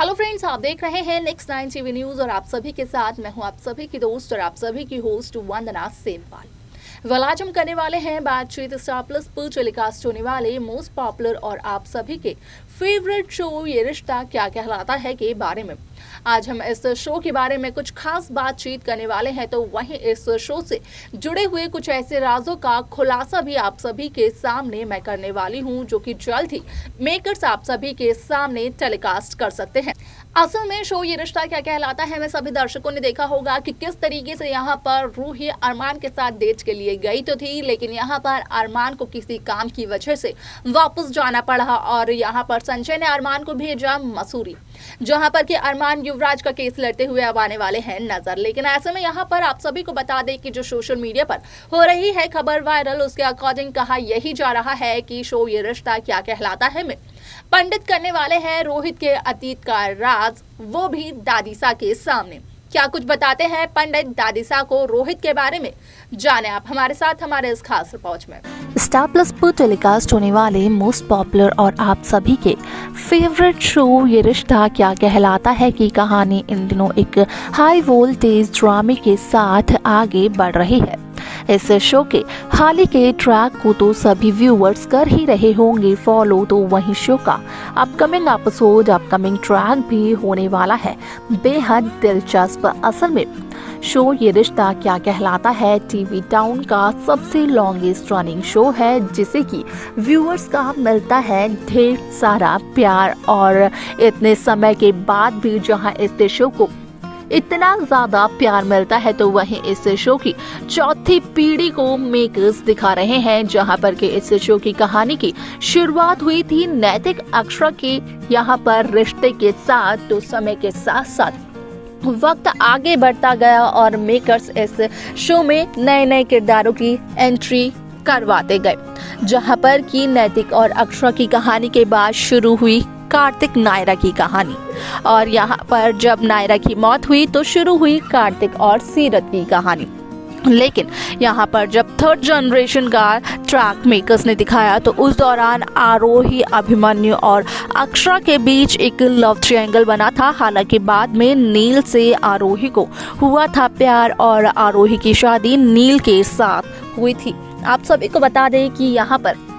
Hello friends, आप देख रहे हैं नेक्स्ट 9 टीवी न्यूज और आप सभी के साथ मैं हूं आप सभी की दोस्त और आप सभी की होस्ट वंदना सेमवाल। आज हम करने वाले हैं बातचीत स्टार प्लस पर टेलीकास्ट होने वाले मोस्ट पॉपुलर और आप सभी के फेवरेट शो ये रिश्ता क्या कहलाता है के बारे में। आज हम इस शो के बारे में कुछ खास बातचीत करने वाले हैं, तो वहीं इस शो से जुड़े हुए कुछ ऐसे राजों का खुलासा भी आप सभी के सामने मैं करने वाली हूं, जो कि जल्द ही मेकर्स आप सभी के सामने टेलीकास्ट कर सकते हैं। असल में शो ये रिश्ता क्या कहलाता है में सभी दर्शकों ने देखा होगा कि किस तरीके से यहाँ पर रूही अरमान के साथ डेट के लिए गई तो थी, लेकिन यहाँ पर अरमान को किसी काम की वजह से वापस जाना पड़ा और यहाँ पर संजय ने अरमान को भेजा मसूरी, जहां पर कि अरमान युवराज का केस लड़ते हुए अब आने वाले हैं नजर। लेकिन ऐसे में यहाँ पर आप सभी को बता दें कि जो सोशल मीडिया पर हो रही है खबर वायरल, उसके अकॉर्डिंग कहा यही जा रहा है कि शो ये रिश्ता क्या कहलाता है में पंडित करने वाले हैं रोहित के अतीत का राज, वो भी दादीसा के सामने। क्या कुछ बताते हैं पंडित दादीसा को रोहित के बारे में, जाने आप हमारे साथ हमारे इस खास रिपोर्ट में। स्टार प्लस पर टेलीकास्ट होने वाले मोस्ट पॉपुलर और आप सभी के फेवरेट शो ये रिश्ता क्या कहलाता है की कहानी इन दिनों एक हाई वोल्टेज ड्रामे के साथ आगे बढ़ रही है। इस शो के हाल ही के ट्रैक को तो सभी व्यूअर्स कर ही रहे होंगे फॉलो, तो वहीं शो का अपकमिंग एपिसोड अपकमिंग ट्रैक भी होने वाला है बेहद दिलचस्प। असल में शो ये रिश्ता क्या कहलाता है टीवी टाउन का सबसे लॉन्गेस्ट रनिंग शो है, जिसे कि व्यूअर्स का मिलता है ढेर सारा प्यार। और इतने समय के बाद भी जहां इस शो को इतना ज्यादा प्यार मिलता है, तो वहीं इस शो की चौथी पीढ़ी को मेकर्स दिखा रहे हैं, जहां पर के इस शो की कहानी की शुरुआत हुई थी नैतिक अक्षरा के यहाँ पर रिश्ते के साथ। तो समय के साथ साथ वक्त आगे बढ़ता गया और मेकर्स इस शो में नए नए किरदारों की एंट्री करवाते गए, जहां पर की नैतिक और अक्षरा की कहानी के बाद शुरू हुई कार्तिक नायरा की कहानी, और यहाँ पर जब नायरा की मौत हुई तो शुरू हुई कार्तिक और सीरत की कहानी। लेकिन यहाँ पर जब थर्ड जनरेशन का ट्रैक मेकर्स ने दिखाया, तो उस दौरान आरोही, अभिमन्यु और अक्षरा के बीच एक लव ट्रायंगल बना था। हालांकि बाद में नील से आरोही को हुआ था प्यार और आरोही की शादी नील के साथ हुई थी। आप सभी को बता दें कि यहाँ पर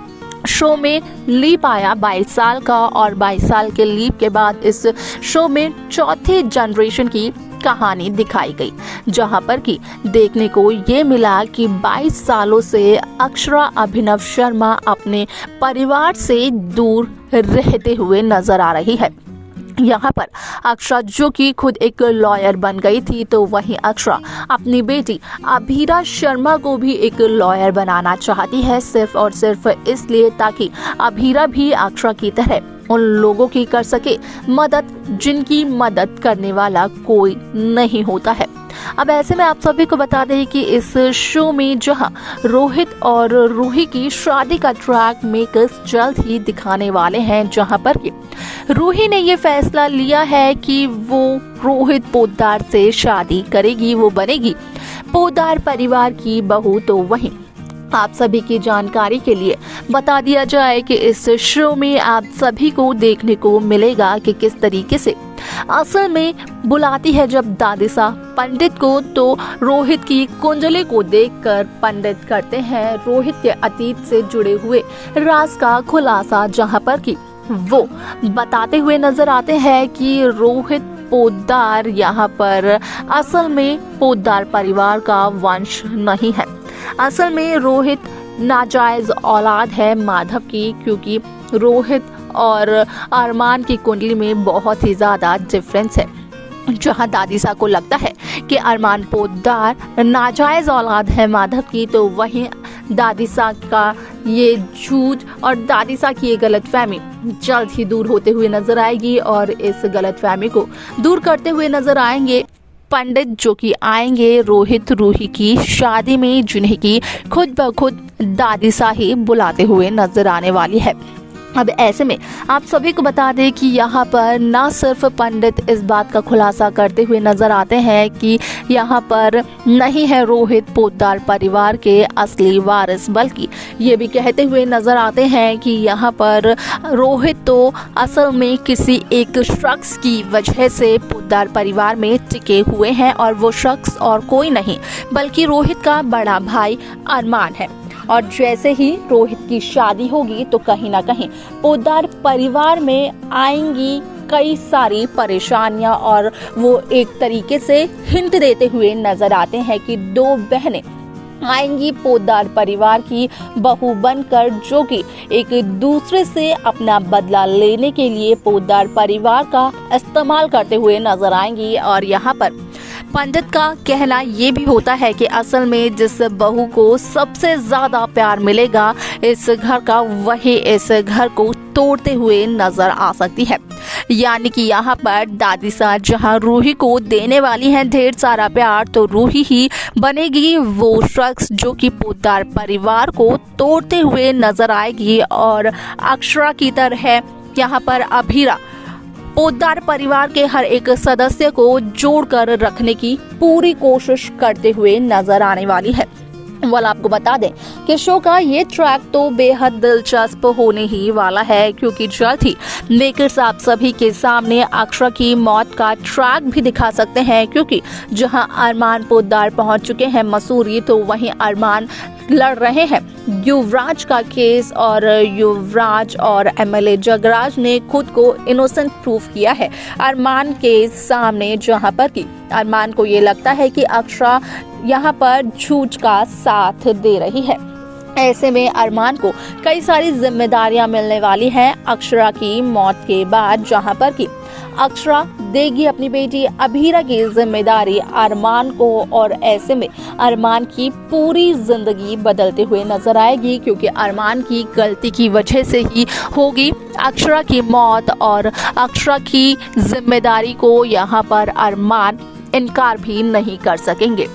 शो में लीप आया 22 साल का, और 22 साल के लीप के बाद इस शो में चौथे जनरेशन की कहानी दिखाई गई, जहां पर कि देखने को ये मिला कि 22 सालों से अक्षरा अभिनव शर्मा अपने परिवार से दूर रहते हुए नजर आ रही है। यहाँ पर अक्षरा जो कि खुद एक लॉयर बन गई थी, तो वहीं अक्षरा अपनी बेटी अभीरा शर्मा को भी एक लॉयर बनाना चाहती है, सिर्फ और सिर्फ इसलिए ताकि अभीरा भी अक्षरा की तरह उन लोगों की कर सके मदद जिनकी मदद करने वाला कोई नहीं होता है। अब ऐसे में आप सभी को बता दें कि इस शो में जहां रोहित और रूही की शादी का ट्रैक मेकर्स जल्द ही दिखाने वाले हैं, जहां पर कि रूही ने ये फैसला लिया है कि वो रोहित पोद्दार से शादी करेगी, वो बनेगी पोद्दार परिवार की बहू। तो वहीं आप सभी की जानकारी के लिए बता दिया जाए कि इस शो में आप सभी को देखने को मिलेगा कि किस तरीके से असल में बुलाती है जब दादीसा पंडित को, तो रोहित की कुंडली को देखकर पंडित करते हैं रोहित के अतीत से जुड़े हुए राज का खुलासा, जहां पर कि वो बताते हुए नजर आते हैं कि रोहित पोद्दार यहाँ पर असल में पोद्दार परिवार का वंश नहीं है। असल में रोहित नाजायज औलाद है माधव की, क्योंकि रोहित और अरमान की कुंडली में बहुत ही ज्यादा डिफरेंस है। जहां दादीसा को लगता है कि अरमान पोद्दार नाजायज औलाद है माधव की, तो वहीं दादीसा का ये झूठ और दादीसा की ये गलतफहमी जल्द ही दूर होते हुए नजर आएगी, और इस गलतफहमी को दूर करते हुए नजर आएंगे पंडित, जो कि आएंगे रोहित रूही की शादी में, जिन्हें की खुद ब खुद दादीसा ही बुलाते हुए नजर आने वाली है। अब ऐसे में आप सभी को बता दें कि यहाँ पर ना सिर्फ पंडित इस बात का खुलासा करते हुए नजर आते हैं कि यहाँ पर नहीं है रोहित पोद्दार परिवार के असली वारिस, बल्कि ये भी कहते हुए नजर आते हैं कि यहाँ पर रोहित तो असल में किसी एक शख्स की वजह से पोद्दार परिवार में टिके हुए हैं और वो शख्स और कोई नहीं बल्कि रोहित का बड़ा भाई अरमान है। और जैसे ही रोहित की शादी होगी तो कहीं ना कहीं पोद्दार परिवार में आएंगी कई सारी परेशानियां और वो एक तरीके से हिंट देते हुए नजर आते हैं कि दो बहनें आएंगी पोद्दार परिवार की बहू बनकर, जो कि एक दूसरे से अपना बदला लेने के लिए पोद्दार परिवार का इस्तेमाल करते हुए नजर आएंगी। और यहाँ पर पंडित का कहना ये भी होता है कि असल में जिस बहू को सबसे ज्यादा प्यार मिलेगा इस घर का, वही इस घर को तोड़ते हुए नजर आ सकती है। यानी कि यहाँ पर दादी सा जहाँ रूही को देने वाली हैं ढेर सारा प्यार, तो रूही ही बनेगी वो शख्स जो कि पोद्दार परिवार को तोड़ते हुए नजर आएगी। और अक्षरा की तरह यहाँ पर अभीरा पोद्दार परिवार के हर एक सदस्य को जोड़कर रखने की पूरी कोशिश करते हुए नजर आने वाली है। वाल आपको बता दें कि शो का ये ट्रैक तो बेहद दिलचस्प होने ही वाला है, क्योंकि जल्द ही मेकर्स आप सभी के सामने अक्षरा की मौत का ट्रैक भी दिखा सकते हैं, क्योंकि जहां अरमान पोद्दार पहुंच चुके हैं मसूरी, तो वहीं अरमान लड़ रहे हैं युवराज का केस और युवराज और एमएलए जगराज ने खुद को इनोसेंट प्रूफ किया है अरमान के सामने, जहां पर कि अरमान को ये लगता है कि अक्षरा यहाँ पर झूठ का साथ दे रही है। ऐसे में अरमान को कई सारी जिम्मेदारियां मिलने वाली हैं अक्षरा की मौत के बाद, जहां पर कि अक्षरा देगी अपनी बेटी अभीरा की जिम्मेदारी अरमान को, और ऐसे में अरमान की पूरी जिंदगी बदलते हुए नजर आएगी, क्योंकि अरमान की गलती की वजह से ही होगी अक्षरा की मौत और अक्षरा की जिम्मेदारी को यहाँ पर अरमान इनकार भी नहीं कर सकेंगे।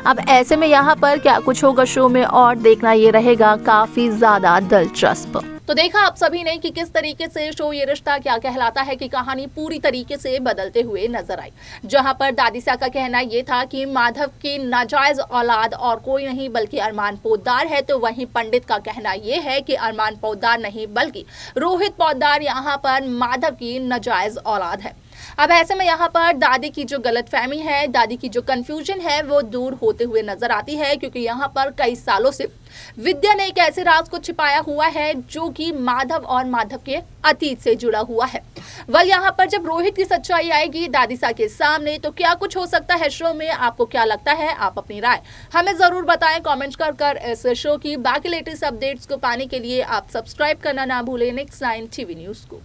अब ऐसे में यहाँ पर क्या कुछ होगा शो में, और देखना ये रहेगा काफी ज्यादा दिलचस्प। तो देखा आप सभी ने कि किस तरीके से शो ये रिश्ता क्या कहलाता है की कहानी पूरी तरीके से बदलते हुए नजर आई, जहां पर दादीसा का कहना ये था कि माधव की नाजायज औलाद और कोई नहीं बल्कि अरमान पोद्दार है, तो वहीं पंडित का कहना ये है कि अरमान पोद्दार नहीं बल्कि रोहित पोद्दार यहाँ पर माधव की नाजायज औलाद है। अब ऐसे में यहाँ पर दादी की जो गलतफहमी है, दादी की जो कंफ्यूजन है, वो दूर होते हुए नजर आती है, क्योंकि यहाँ पर कई सालों से विद्या ने एक ऐसे राज को छिपाया हुआ है जो कि माधव और माधव के अतीत से जुड़ा हुआ है। वल यहाँ पर जब रोहित की सच्चाई आएगी दादीसा के सामने, तो क्या कुछ हो सकता है शो में, आपको क्या लगता है? आप अपनी राय हमें जरूर बताएं कमेंट कर। इस शो की बाकी लेटेस्ट अपडेट्स को पाने के लिए आप सब्सक्राइब करना ना भूलें नेक्स्ट 9 टीवी न्यूज को।